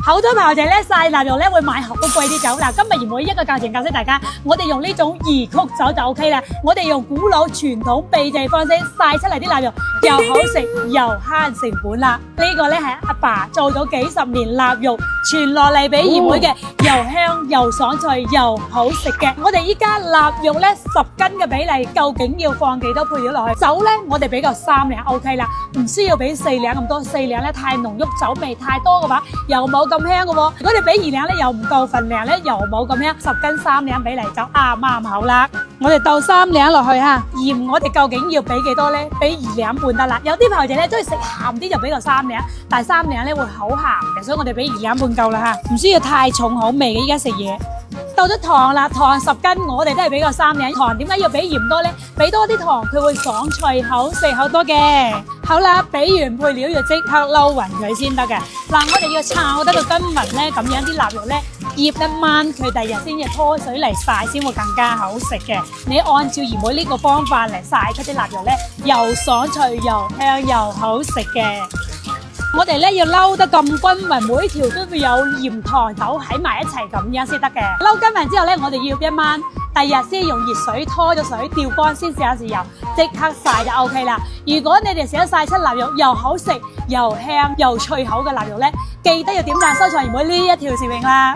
好多朋友仔咧曬臘肉咧會買好貴啲酒。嗱，今日賢妹一個價錢教識大家，我哋用呢種異曲酒就 OK 啦。我哋用古老傳統秘製方式曬出嚟啲臘肉，又好食又慳成本啦。呢個咧係阿爸做咗幾十年臘肉傳落嚟俾賢妹嘅，又香又爽脆又好食嘅。我哋依家臘肉咧10斤嘅比例，究竟要放幾多配料落去？酒咧我哋俾個3兩 OK 啦，唔需要俾4兩咁多，4兩咧太濃郁，酒味太多嘅話又冇咁香嘅喎。如果你俾2兩咧又唔夠份量咧，又冇咁香，10斤3兩比例就啱口啦。我哋倒3兩落去嚇，鹽我哋究竟要俾幾多咧？俾2兩半得啦。有啲朋友仔咧中意食鹹啲就俾個3兩，但係3兩咧會好鹹嘅，所以我哋俾2兩半夠啦嚇，唔需要太重口味嘅。依家食嘢。到咗糖啦，糖10斤，我哋都係俾個3兩。糖點解要俾鹽多呢？俾多啲糖，佢會爽脆好食好多嘅。好啦，俾完配料要即刻撈勻佢先得嘅。嗱，我哋要炒得到均勻咧，咁樣啲臘肉咧醃得慢，佢第日先至拖水嚟曬，先會更加好食嘅。你按照賢妹呢個方法嚟曬出啲臘肉咧，又爽脆又香又好食嘅。我哋咧要撈得咁均勻，每條都會有鹽糖豆喺埋一齊咁樣先得嘅。撈均勻之後咧，我哋要一晚，第二日先用熱水拖咗水吊乾先試試油，即刻曬就 OK 啦。如果你哋想曬出臘肉又好食又香又脆口嘅臘肉咧，記得要點讚收藏賢妹呢一條視頻啦。